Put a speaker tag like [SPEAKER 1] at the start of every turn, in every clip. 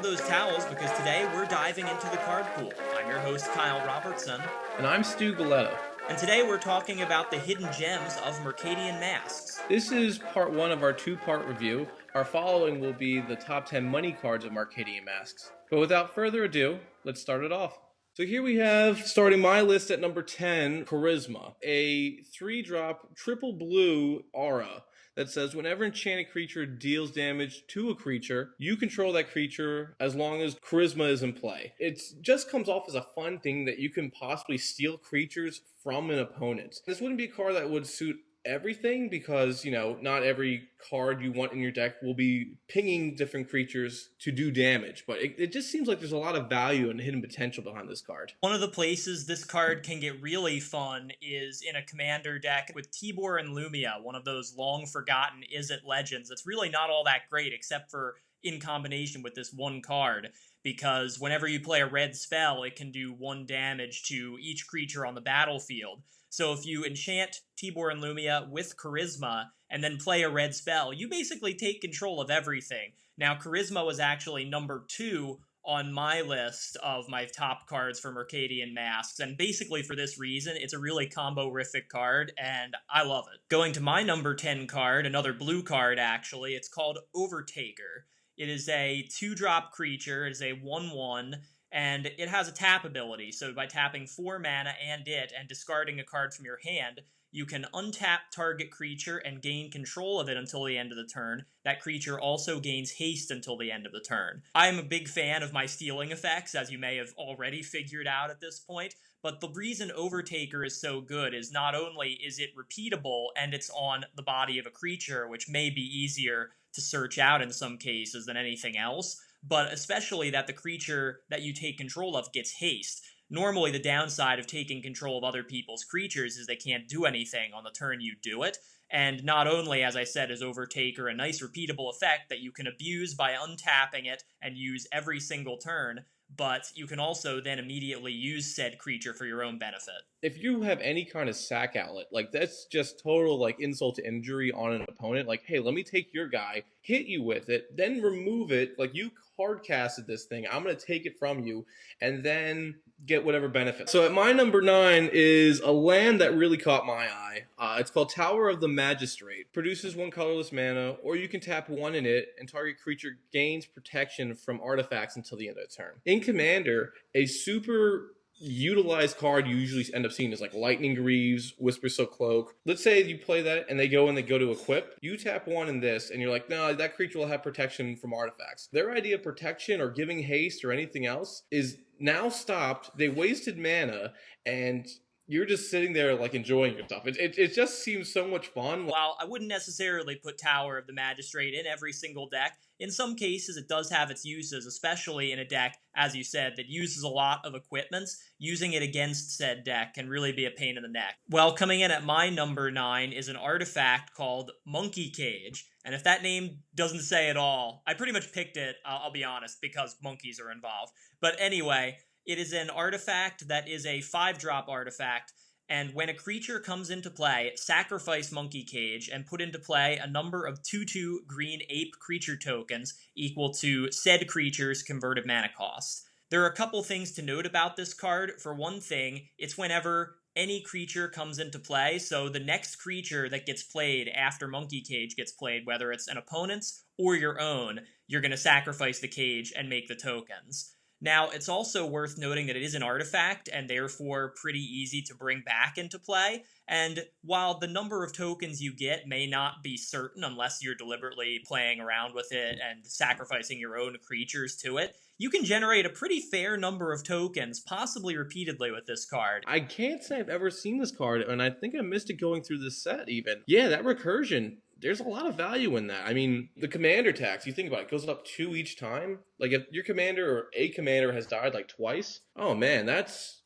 [SPEAKER 1] those towels because today we're diving into the card pool. I'm your host, Kyle Robertson.
[SPEAKER 2] And I'm Stu Galetto.
[SPEAKER 1] And today we're talking about the hidden gems of Mercadian Masques.
[SPEAKER 2] This is part one of our two-part review. Our following will be the top 10 money cards of Mercadian Masques. But without further ado, let's start it off. So here we have, starting my list at number 10, Charisma. A 3-drop triple blue aura that says whenever enchanted creature deals damage to a creature, you control that creature as long as Charisma is in play. It just comes off as a fun thing that you can possibly steal creatures from an opponent. This wouldn't be a card that would suit everything because, not every card you want in your deck will be pinging different creatures to do damage, but it just seems like there's a lot of value and hidden potential behind this card.
[SPEAKER 1] One of the places this card can get really fun is in a commander deck with Tibor and Lumia, one of those long forgotten Is-It legends that's really not all that great except for in combination with this one card, because whenever you play a red spell, it can do 1 damage to each creature on the battlefield. So if you enchant Tibor and Lumia with Charisma and then play a red spell, you basically take control of everything. Now, Charisma was actually number 2 on my list of my top cards for Mercadian Masques, and basically for this reason, it's a really combo-rific card, and I love it. Going to my number 10 card, another blue card actually, it's called Overtaker. It is a 2-drop creature, it is a 1/1, and it has a tap ability, so by tapping 4 mana and discarding a card from your hand, you can untap target creature and gain control of it until the end of the turn. That creature also gains haste until the end of the turn. I am a big fan of my stealing effects, as you may have already figured out at this point, but the reason Overtaker is so good is not only is it repeatable and it's on the body of a creature, which may be easier to search out in some cases than anything else, but especially that the creature that you take control of gets haste. Normally, the downside of taking control of other people's creatures is they can't do anything on the turn you do it, and not only, as I said, is Overtaker a nice repeatable effect that you can abuse by untapping it and use every single turn, but you can also then immediately use said creature for your own benefit.
[SPEAKER 2] If you have any kind of sack outlet, that's just total insult to injury on an opponent. Hey, let me take your guy, hit you with it, then remove it. You hard casted this thing, I'm going to take it from you, and then get whatever benefit. So at my number 9 is a land that really caught my eye. It's called Tower of the Magistrate. Produces 1 colorless mana, or you can tap 1 in it, and target creature gains protection from artifacts until the end of the turn. In Commander, a super utilized card you usually end up seeing is Lightning Greaves, Whisper Silk Cloak. Let's say you play that and they go to equip. You tap 1 in this and you're like, no, that creature will have protection from artifacts. Their idea of protection or giving haste or anything else is now stopped. They wasted mana and you're just sitting there enjoying yourself. It just seems so much fun.
[SPEAKER 1] While I wouldn't necessarily put Tower of the Magistrate in every single deck, in some cases it does have its uses, especially in a deck, as you said, that uses a lot of equipments. Using it against said deck can really be a pain in the neck. Well, coming in at my number 9 is an artifact called Monkey Cage, and if that name doesn't say it all, I pretty much picked it, I'll be honest, because monkeys are involved. But anyway, it is an artifact that is a 5-drop artifact, and when a creature comes into play, sacrifice Monkey Cage and put into play a number of 2/2 green ape creature tokens equal to said creature's converted mana cost. There are a couple things to note about this card. For one thing, it's whenever any creature comes into play, so the next creature that gets played after Monkey Cage gets played, whether it's an opponent's or your own, you're going to sacrifice the cage and make the tokens. Now, it's also worth noting that it is an artifact, and therefore pretty easy to bring back into play, and while the number of tokens you get may not be certain unless you're deliberately playing around with it and sacrificing your own creatures to it, you can generate a pretty fair number of tokens, possibly repeatedly with this card.
[SPEAKER 2] I can't say I've ever seen this card, and I think I missed it going through this set even. Yeah, that recursion, there's a lot of value in that. I mean, the commander tax, you think about it, goes up 2 each time. If your commander or a commander has died twice, oh man, that's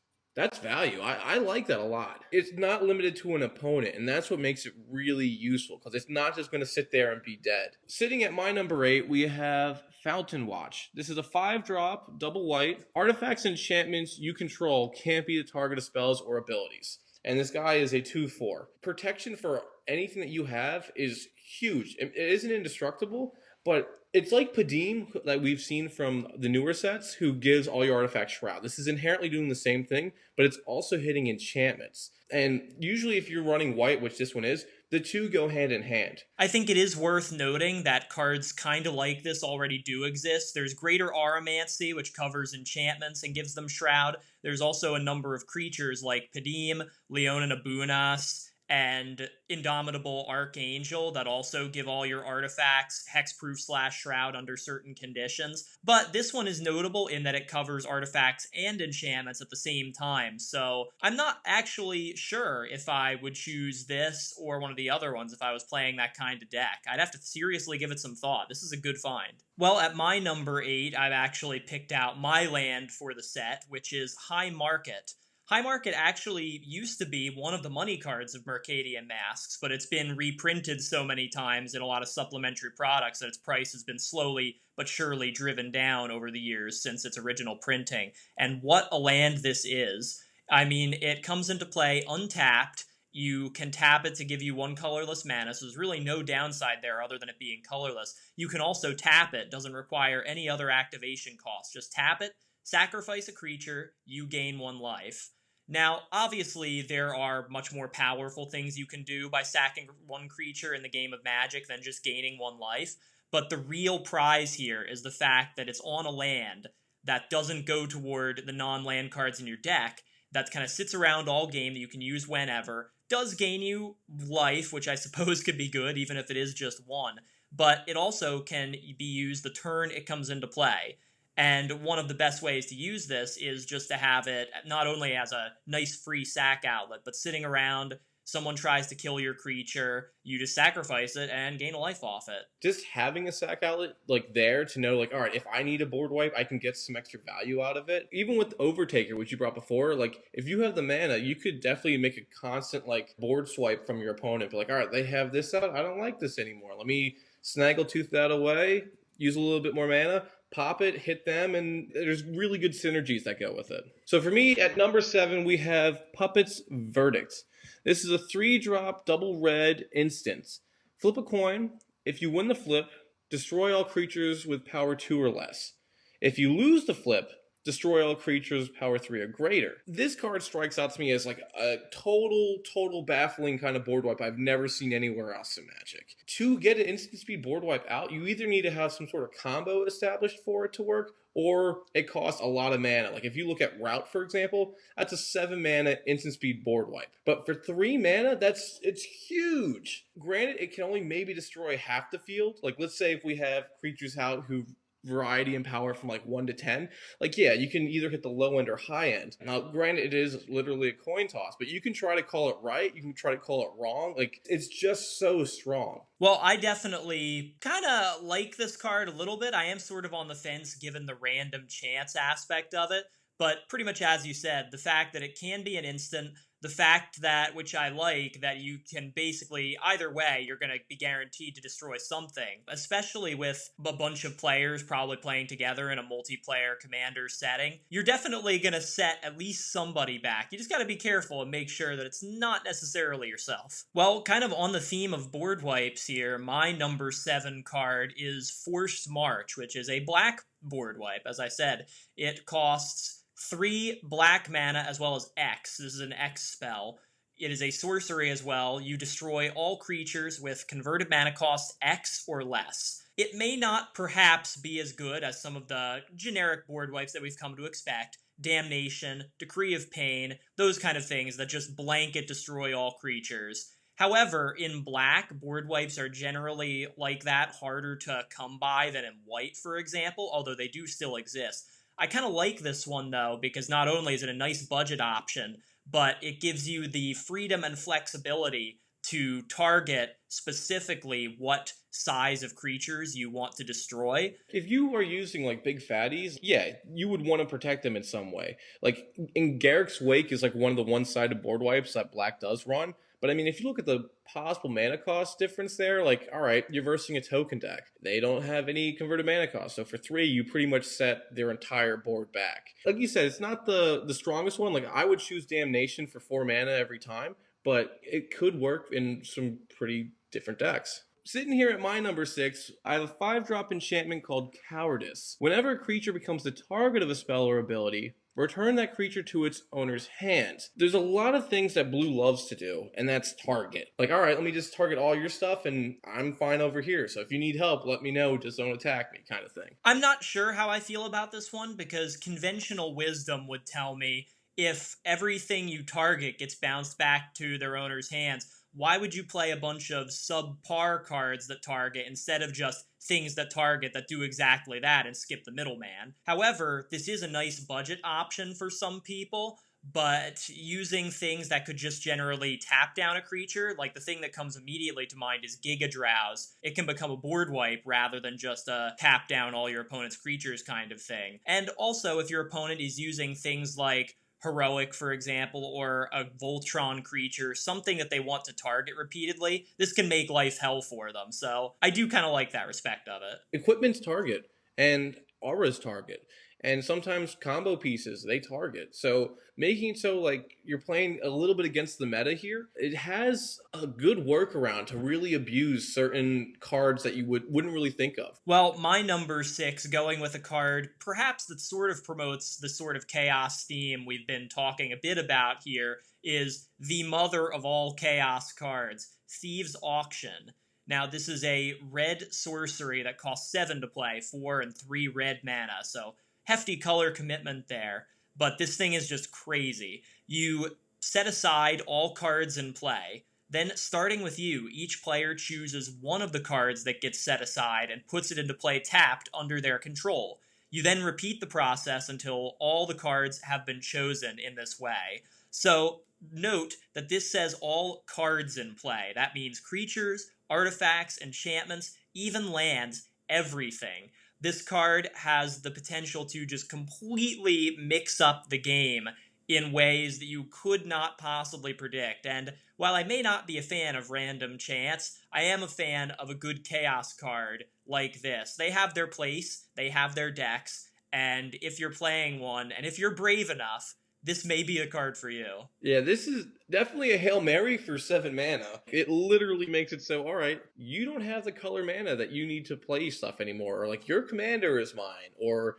[SPEAKER 2] value. I like that a lot. It's not limited to an opponent, and that's what makes it really useful, because it's not just going to sit there and be dead. Sitting at my number 8, we have Fountain Watch. This is a 5-drop, double white. Artifacts and enchantments you control can't be the target of spells or abilities. And this guy is a 2/4. Protection for anything that you have is huge. It isn't indestructible, But it's like Padim that we've seen from the newer sets, who gives all your artifacts Shroud. This is inherently doing the same thing, but it's also hitting enchantments. And usually, if you're running white, which this one is, the two go hand in hand.
[SPEAKER 1] I think it is worth noting that cards kind of like this already do exist. There's Greater Aromancy, which covers enchantments and gives them Shroud. There's also a number of creatures like Padim, Leonin Abunas, and Indomitable Archangel that also give all your artifacts hexproof/shroud under certain conditions. But this one is notable in that it covers artifacts and enchantments at the same time. So I'm not actually sure if I would choose this or one of the other ones if I was playing that kind of deck. I'd have to seriously give it some thought. This is a good find. Well, at my number 8, I've actually picked out my land for the set, which is High Market. High Market actually used to be one of the money cards of Mercadian Masques, but it's been reprinted so many times in a lot of supplementary products that its price has been slowly but surely driven down over the years since its original printing. And what a land this is. I mean, it comes into play untapped. You can tap it to give you 1 colorless mana, so there's really no downside there other than it being colorless. You can also tap it, doesn't require any other activation cost. Just tap it, sacrifice a creature, you gain 1 life. Now, obviously, there are much more powerful things you can do by sacking 1 creature in the game of Magic than just gaining 1 life, but the real prize here is the fact that it's on a land that doesn't go toward the non-land cards in your deck, that kind of sits around all game that you can use whenever, does gain you life, which I suppose could be good, even if it is just 1, but it also can be used the turn it comes into play. And one of the best ways to use this is just to have it not only as a nice free sack outlet, but sitting around, someone tries to kill your creature, you just sacrifice it and gain a life off it.
[SPEAKER 2] Just having a sack outlet like there to know, like, all right, if I need a board wipe, I can get some extra value out of it. Even with Overtaker, which you brought before, like, if you have the mana, you could definitely make a constant like board swipe from your opponent. But like, all right, they have this out, I don't like this anymore. Let me snaggletooth that away, use a little bit more mana, pop it, hit them, and there's really good synergies that go with it. So for me, at number 7, we have Puppet's Verdict. This is a 3-drop double red instance. Flip a coin. If you win the flip, destroy all creatures with power 2 or less. If you lose the flip, destroy all creatures power 3 or greater. This card strikes out to me as like a total baffling kind of board wipe I've never seen anywhere else in Magic. To get an instant speed board wipe out, you either need to have some sort of combo established for it to work, or it costs a lot of mana. Like if you look at Route, for example, that's a 7 mana instant speed board wipe. But for 3 mana, it's huge. Granted, it can only maybe destroy half the field. Like let's say if we have creatures out who variety and power from like 1 to 10, like yeah, you can either hit the low end or high end. Now granted, it is literally a coin toss, but you can try to call it right, you can try to call it wrong. Like it's just so strong.
[SPEAKER 1] Well, I definitely kind of like this card a little bit. I am sort of on the fence given the random chance aspect of it, but pretty much as you said, the fact that it can be an instant, the fact that, which I like, that you can basically, either way, you're going to be guaranteed to destroy something, especially with a bunch of players probably playing together in a multiplayer commander setting. You're definitely going to set at least somebody back. You just got to be careful and make sure that it's not necessarily yourself. Well, kind of on the theme of board wipes here, my number 7 card is Forced March, which is a black board wipe. As I said, it costs 3 black mana as well as X. This is an X spell. It is a sorcery as well. You destroy all creatures with converted mana cost X or less. It may not perhaps be as good as some of the generic board wipes that we've come to expect. Damnation, Decree of Pain, those kind of things that just blanket destroy all creatures. However, in black, board wipes are generally like that, harder to come by than in white, for example, although they do still exist. I kind of like this one, though, because not only is it a nice budget option, but it gives you the freedom and flexibility to target specifically what size of creatures you want to destroy.
[SPEAKER 2] If you are using like big fatties, yeah, you would want to protect them in some way. Like in Garrick's Wake is like one of the one-sided board wipes that black does run. But I mean, if you look at the possible mana cost difference there, like, all right, you're versing a token deck. They don't have any converted mana cost. So for 3, you pretty much set their entire board back. Like you said, it's not the strongest one. Like I would choose Damnation for 4 mana every time, but it could work in some pretty different decks. sitting here at my number 6, I have a 5-drop enchantment called Cowardice. Whenever a creature becomes the target of a spell or ability, return that creature to its owner's hands. There's a lot of things that blue loves to do, and that's target. Like, alright, let me just target all your stuff, and I'm fine over here. So if you need help, let me know, just don't attack me, kind of thing.
[SPEAKER 1] I'm not sure how I feel about this one, because conventional wisdom would tell me if everything you target gets bounced back to their owner's hands, why would you play a bunch of subpar cards that target instead of just things that target that do exactly that and skip the middleman? However, this is a nice budget option for some people, but using things that could just generally tap down a creature, like the thing that comes immediately to mind is Giga Drowse. It can become a board wipe rather than just a tap down all your opponent's creatures kind of thing. And also, if your opponent is using things like Heroic, for example, or a Voltron creature, something that they want to target repeatedly, this can make life hell for them. So I do kind of like that respect of it.
[SPEAKER 2] Equipment's target, and aura's target, and sometimes combo pieces they target. So making it so like you're playing a little bit against the meta here, it has a good workaround to really abuse certain cards that you wouldn't really think of.
[SPEAKER 1] Well, my number 6, going with a card perhaps that sort of promotes the sort of chaos theme we've been talking a bit about here, is the mother of all chaos cards, Thieves Auction. Now, this is a red sorcery that costs 7 to play, 4 and 3 red mana, so hefty color commitment there. But this thing is just crazy. You set aside all cards in play. Then, starting with you, each player chooses one of the cards that gets set aside and puts it into play tapped under their control. You then repeat the process until all the cards have been chosen in this way. So, note that this says all cards in play. That means creatures, artifacts, enchantments, even lands, everything. This card has the potential to just completely mix up the game in ways that you could not possibly predict. And while I may not be a fan of random chance, I am a fan of a good chaos card like this. They have their place, they have their decks, and if you're playing one, and if you're brave enough, this may be a card for you.
[SPEAKER 2] Yeah, this is definitely a Hail Mary for 7 mana. It literally makes it so, alright, you don't have the color mana that you need to play stuff anymore, or like, your commander is mine, or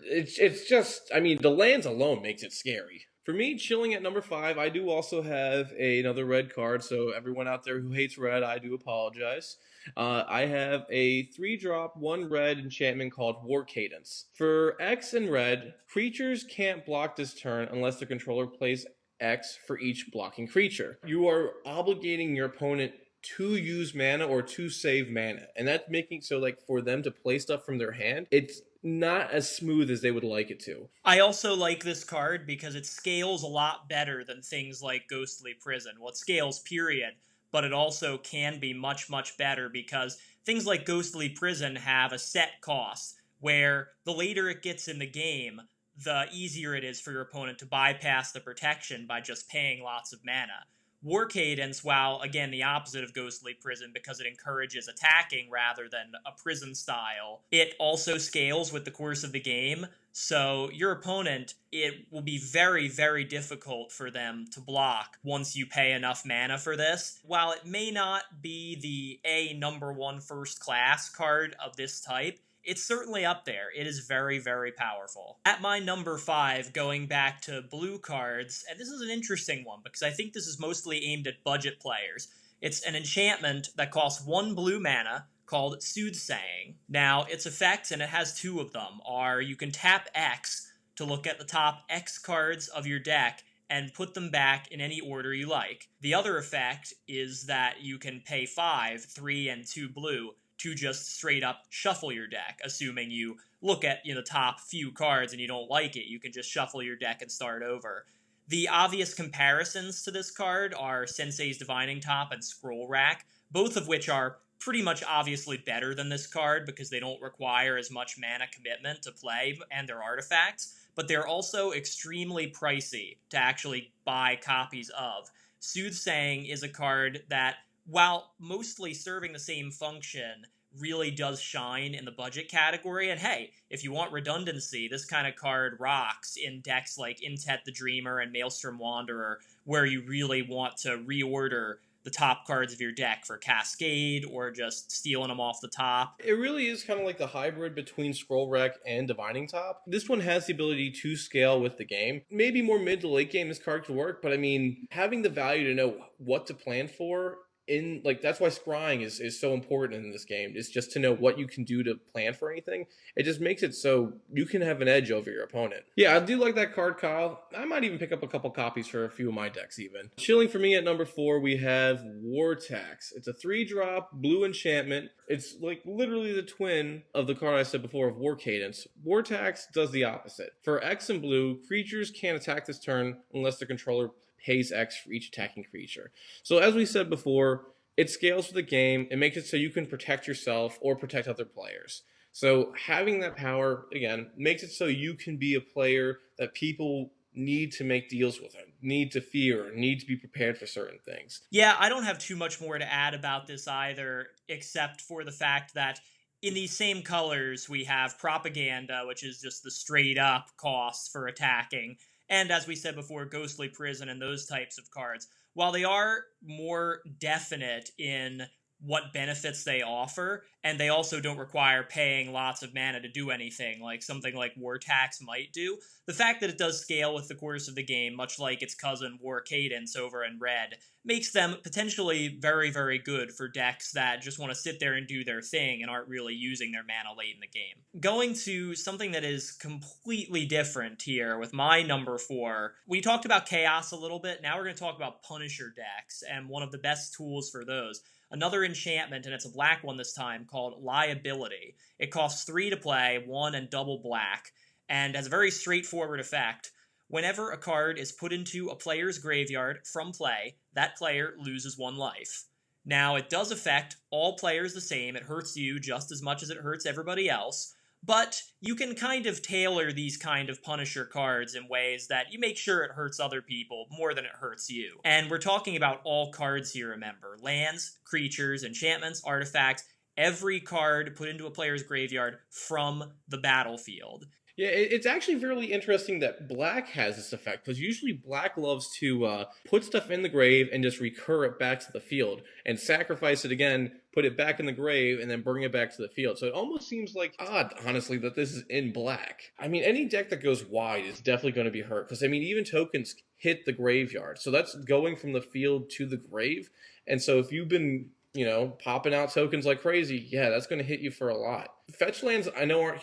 [SPEAKER 2] it's just, I mean, the lands alone makes it scary. For me, chilling at number 5, I do also have another red card, so everyone out there who hates red, I do apologize. I have a 3-drop, 1 red enchantment called War Cadence. For X and red, creatures can't block this turn unless the controller plays X for each blocking creature. You are obligating your opponent to use mana or to save mana, and that's making so like for them to play stuff from their hand, it's not as smooth as they would like it to.
[SPEAKER 1] I also like this card because it scales a lot better than things like Ghostly Prison. Well, it scales, period, but it also can be much, much better because things like Ghostly Prison have a set cost, where the later it gets in the game, the easier it is for your opponent to bypass the protection by just paying lots of mana. War Cadence, while again the opposite of Ghostly Prison because it encourages attacking rather than a prison style, it also scales with the course of the game, so your opponent, it will be very, very difficult for them to block once you pay enough mana for this. While it may not be the number 1 first class card of this type, it's certainly up there. It is very, very powerful. At my number 5, going back to blue cards, and this is an interesting one because I think this is mostly aimed at budget players. It's an enchantment that costs 1 blue mana called Soothsaying. Now, its effects, and it has 2 of them, are you can tap X to look at the top X cards of your deck and put them back in any order you like. The other effect is that you can pay 5, 3, and 2 blue to just straight up shuffle your deck, assuming you look at the top few cards and you don't like it, you can just shuffle your deck and start over. The obvious comparisons to this card are Sensei's Divining Top and Scroll Rack, both of which are pretty much obviously better than this card because they don't require as much mana commitment to play and their artifacts, but they're also extremely pricey to actually buy copies of. Soothsaying is a card that, while mostly serving the same function, really does shine in the budget category. And hey, if you want redundancy, this kind of card rocks in decks like Intet the Dreamer and Maelstrom Wanderer, where you really want to reorder the top cards of your deck for Cascade or just stealing them off the top.
[SPEAKER 2] It really is kind of like the hybrid between Scroll Wreck and Divining Top. This one has the ability to scale with the game. Maybe more mid to late game this card could work, but I mean, having the value to know what to plan for in, like, that's why scrying is so important in this game. It's just to know what you can do to plan for anything. It just makes it so you can have an edge over your opponent. Yeah, I do like that card, Kyle. I might even pick up a couple copies for a few of my decks even. Chilling for me at number 4, we have War Tax. It's a 3-drop blue enchantment. It's like literally the twin of the card I said before of War Cadence. War Tax does the opposite. For X and blue, creatures can't attack this turn unless the controller pays X for each attacking creature. So as we said before, it scales with the game. It makes it so you can protect yourself or protect other players. So having that power, again, makes it so you can be a player that people need to make deals with, need to fear, need to be prepared for certain things.
[SPEAKER 1] Yeah, I don't have too much more to add about this either, except for the fact that in these same colors, we have Propaganda, which is just the straight up cost for attacking. And as we said before, Ghostly Prison and those types of cards. While they are more definite in what benefits they offer, and they also don't require paying lots of mana to do anything, like something like War Tax might do, the fact that it does scale with the course of the game, much like its cousin War Cadence over in Red, makes them potentially very, very good for decks that just want to sit there and do their thing and aren't really using their mana late in the game. Going to something that is completely different here with my number 4, we talked about Chaos a little bit, now we're going to talk about Punisher decks, and one of the best tools for those. Another enchantment, and it's a black one this time, called Liability. It costs 3 to play, 1 and double black, and has a very straightforward effect. Whenever a card is put into a player's graveyard from play, that player loses 1 life. Now, it does affect all players the same. It hurts you just as much as it hurts everybody else. But you can kind of tailor these kind of Punisher cards in ways that you make sure it hurts other people more than it hurts you. And we're talking about all cards here, remember. Lands, creatures, enchantments, artifacts, every card put into a player's graveyard from the battlefield.
[SPEAKER 2] Yeah, it's actually really interesting that black has this effect, because usually black loves to put stuff in the grave and just recur it back to the field, and sacrifice it again, put it back in the grave, and then bring it back to the field. So it almost seems like odd, honestly, that this is in black. I mean, any deck that goes wide is definitely going to be hurt, because, I mean, even tokens hit the graveyard. So that's going from the field to the grave. And so if you've been, popping out tokens like crazy, yeah, that's going to hit you for a lot. Fetch lands, I know, aren't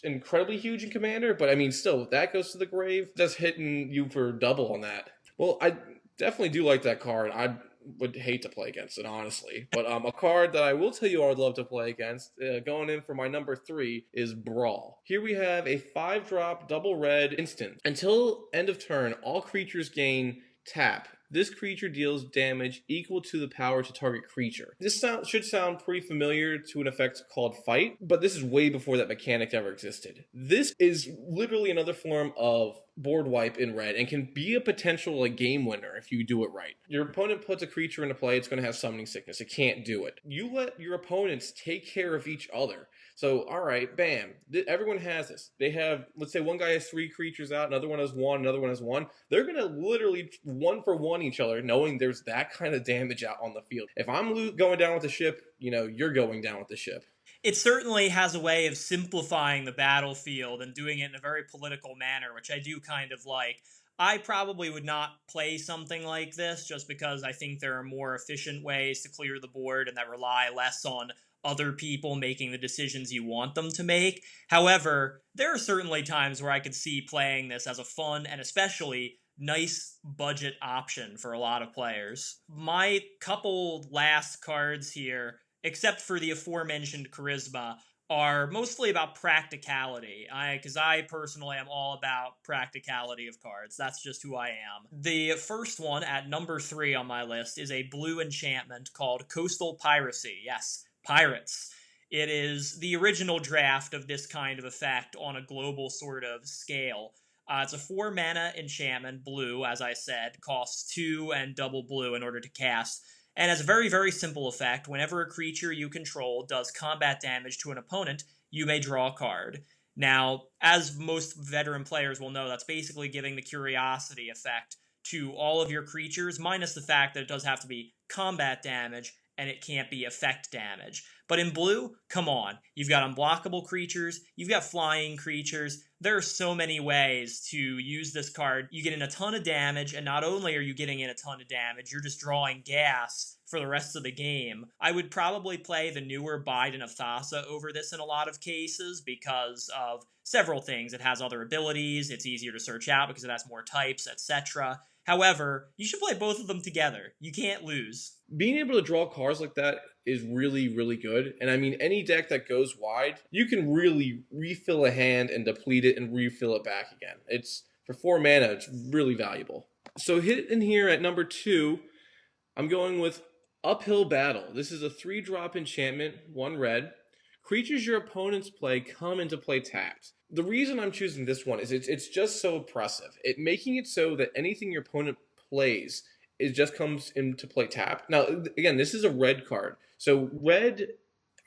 [SPEAKER 2] incredibly huge in Commander, but I mean, still, if that goes to the grave, that's hitting you for double on that. Well, I definitely do like that card. I would hate to play against it, honestly. But a card that I will tell you I would love to play against, going in for my number 3, is Brawl. Here we have a 5-drop double red instant. Until end of turn, all creatures gain tap. This creature deals damage equal to the power to target creature. This should sound pretty familiar to an effect called Fight, but this is way before that mechanic ever existed. This is literally another form of board wipe in red and can be a potential game winner if you do it right. Your opponent puts a creature into play, it's going to have summoning sickness. It can't do it. You let your opponents take care of each other. So, all right, bam. Everyone has this. They have, let's say one guy has 3 creatures out, another one has 1, another one has 1. They're going to literally 1-for-1 each other, knowing there's that kind of damage out on the field. If I'm going down with the ship, you're going down with the ship.
[SPEAKER 1] It certainly has a way of simplifying the battlefield and doing it in a very political manner, which I do kind of like. I probably would not play something like this just because I think there are more efficient ways to clear the board and that rely less on other people making the decisions you want them to make. However, there are certainly times where I could see playing this as a fun and especially nice budget option for a lot of players. My couple last cards here, except for the aforementioned Charisma, are mostly about practicality, because I personally am all about practicality of cards. That's just who I am. The first one, at number 3 on my list, is a blue enchantment called Coastal Piracy. Yes, pirates. It is the original draft of this kind of effect on a global sort of scale. It's a 4-mana enchantment, blue, as I said, costs 2 and double blue in order to cast, and has a very, very simple effect. Whenever a creature you control does combat damage to an opponent, you may draw a card. Now, as most veteran players will know, that's basically giving the curiosity effect to all of your creatures, minus the fact that it does have to be combat damage and it can't be effect damage. But in blue, come on. You've got unblockable creatures, you've got flying creatures. There are so many ways to use this card. You get in a ton of damage, and not only are you getting in a ton of damage, you're just drawing gas for the rest of the game. I would probably play the newer Biden of Thassa over this in a lot of cases because of several things. It has other abilities, it's easier to search out because it has more types, etc. However, you should play both of them together. You can't lose.
[SPEAKER 2] Being able to draw cards like that is really, really good. And I mean, any deck that goes wide, you can really refill a hand and deplete it and refill it back again. It's, for 4 mana, it's really valuable. So hit in here at number 2, I'm going with Uphill Battle. This is a 3-drop enchantment, 1 red. Creatures your opponents play come into play tapped. The reason I'm choosing this one is it's just so oppressive. Making it so that anything your opponent plays, it just comes into play tapped. Now, again, this is a red card. So red,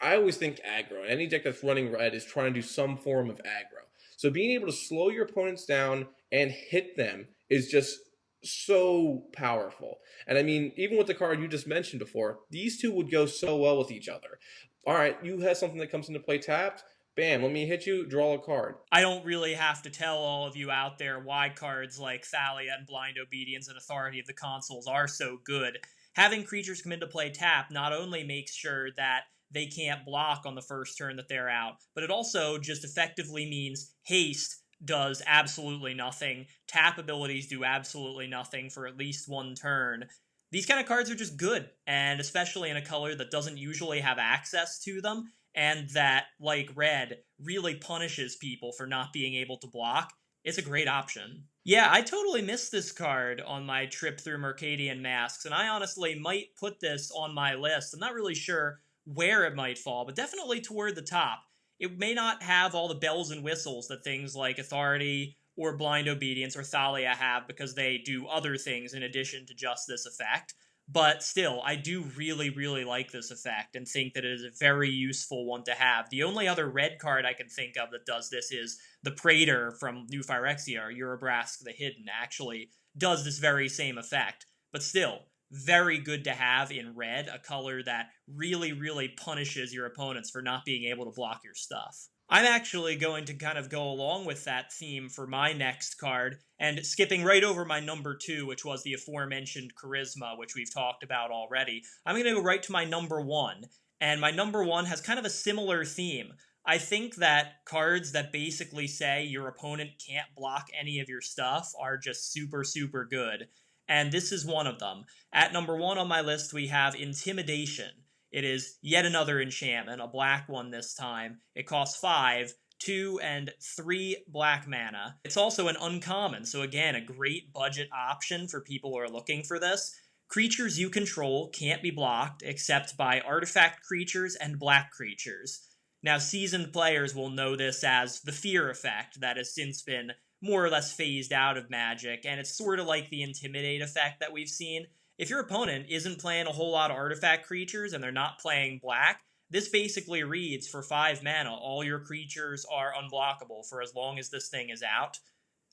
[SPEAKER 2] I always think aggro. Any deck that's running red is trying to do some form of aggro. So being able to slow your opponents down and hit them is just so powerful. And I mean, even with the card you just mentioned before, these two would go so well with each other. All right, you have something that comes into play tapped. Bam, let me hit you, draw a card.
[SPEAKER 1] I don't really have to tell all of you out there why cards like Thalia and Blind Obedience and Authority of the Consuls are so good. Having creatures come into play tap not only makes sure that they can't block on the first turn that they're out, but it also just effectively means haste does absolutely nothing. Tap abilities do absolutely nothing for at least 1 turn. These kind of cards are just good, and especially in a color that doesn't usually have access to them, and that, like red, really punishes people for not being able to block, it's a great option. Yeah, I totally missed this card on my trip through Mercadian Masques, and I honestly might put this on my list. I'm not really sure where it might fall, but definitely toward the top. It may not have all the bells and whistles that things like Authority or Blind Obedience or Thalia have because they do other things in addition to just this effect. But still, I do really, really like this effect and think that it is a very useful one to have. The only other red card I can think of that does this is the Praetor from New Phyrexia, or Urabrask the Hidden, actually does this very same effect. But still, very good to have in red, a color that really, really punishes your opponents for not being able to block your stuff. I'm actually going to kind of go along with that theme for my next card, and skipping right over my number 2, which was the aforementioned Charisma, which we've talked about already. I'm going to go right to my number 1, and my number 1 has kind of a similar theme. I think that cards that basically say your opponent can't block any of your stuff are just super, super good, and this is one of them. At number 1 on my list, we have Intimidation. It is yet another enchantment, a black one this time. It costs 5, 2 and 3 black mana. It's also an uncommon, so again, a great budget option for people who are looking for this. Creatures you control can't be blocked except by artifact creatures and black creatures. Now, seasoned players will know this as the Fear effect that has since been more or less phased out of Magic, and it's sort of like the Intimidate effect that we've seen. If your opponent isn't playing a whole lot of artifact creatures and they're not playing black, this basically reads for 5 mana, all your creatures are unblockable for as long as this thing is out.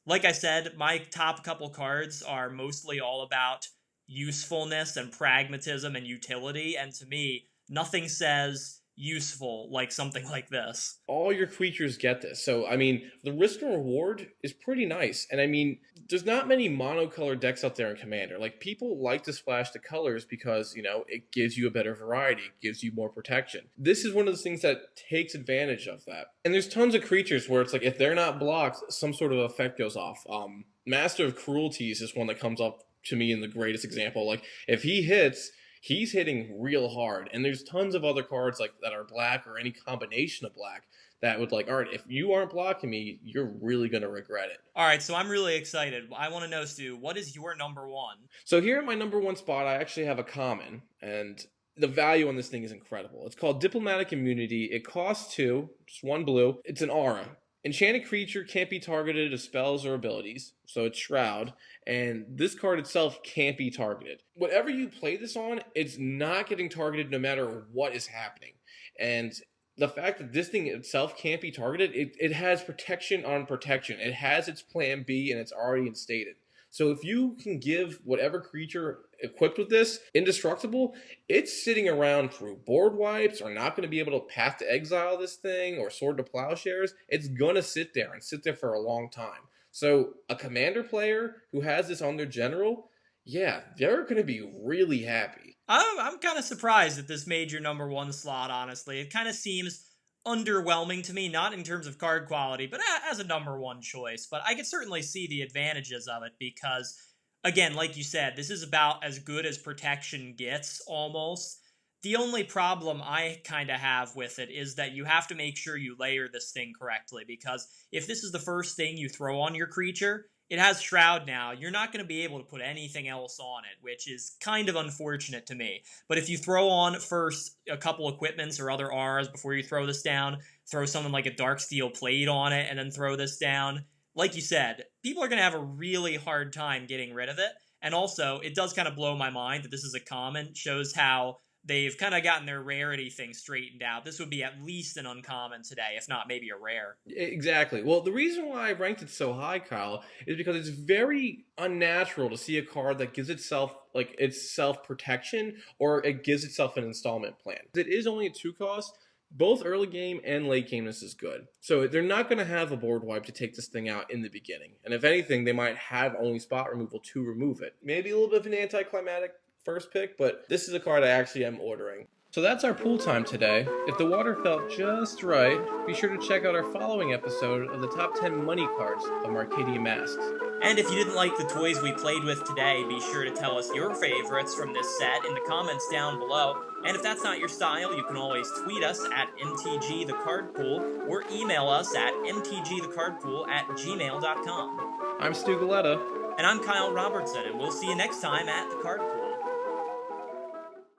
[SPEAKER 1] Like I said, my top couple cards are mostly all about usefulness and pragmatism and utility, and to me, nothing says useful like something like this.
[SPEAKER 2] All your creatures get this. So, I mean, the risk and reward is pretty nice. And I mean, there's not many monocolor decks out there in Commander. Like, people like to splash the colors because, you know, it gives you a better variety. It gives you more protection. This is one of those things that takes advantage of that. And there's tons of creatures where it's like, if they're not blocked, some sort of effect goes off. Master of Cruelties is one that comes up to me in the greatest example. Like, if he hits, he's hitting real hard, and there's tons of other cards like that are black or any combination of black that would like, all right, if you aren't blocking me, you're really going to regret it.
[SPEAKER 1] All right, so I'm really excited. I want to know, Stu, what is your number 1?
[SPEAKER 2] So here at my number 1 spot, I actually have a common, and the value on this thing is incredible. It's called Diplomatic Immunity. It costs 2, just 1 blue. It's an aura. Enchanted creature can't be targeted to spells or abilities, so it's Shroud, and this card itself can't be targeted. Whatever you play this on, it's not getting targeted no matter what is happening. And the fact that this thing itself can't be targeted, it has protection on protection. It has its plan B, and it's already instated. So if you can give whatever creature equipped with this indestructible, it's sitting around through board wipes or not going to be able to path to exile this thing or sword to plowshares. It's going to sit there and sit there for a long time. So a commander player who has this on their general, yeah, they're going to be really happy.
[SPEAKER 1] I'm kind of surprised that this made your number one slot, honestly. It kind of seems underwhelming to me, not in terms of card quality, but as a number one choice. But I could certainly see the advantages of it because, again, like you said, this is about as good as protection gets, almost. The only problem I kind of have with it is that you have to make sure you layer this thing correctly, because if this is the first thing you throw on your creature, it has Shroud now. You're not going to be able to put anything else on it, which is kind of unfortunate to me. But if you throw on first a couple equipments or other Rs before you throw this down, throw something like a Darksteel Plate on it, and then throw this down, like you said, people are going to have a really hard time getting rid of it. And also, it does kind of blow my mind that this is a common. Shows how they've kind of gotten their rarity thing straightened out. This would be at least an uncommon today, if not maybe a rare.
[SPEAKER 2] Exactly. Well, the reason why I ranked it so high, Kyle, is because it's very unnatural to see a card that gives itself like its self protection or it gives itself an installment plan. It is only a 2 cost. Both early game and late game this is good. So they're not going to have a board wipe to take this thing out in the beginning. And if anything, they might have only spot removal to remove it. Maybe a little bit of an anticlimactic first pick, but this is a card I actually am ordering. So that's our pool time today. If the water felt just right, be sure to check out our following episode of the top 10 money cards of Mercadian Masques.
[SPEAKER 1] And if you didn't like the toys we played with today, be sure to tell us your favorites from this set in the comments down below. And if that's not your style, you can always tweet us at MTGTheCardPool or email us at mtgthecardpool@gmail.com.
[SPEAKER 2] I'm Stu Galetta.
[SPEAKER 1] And I'm Kyle Robertson, and we'll see you next time at The Card Pool.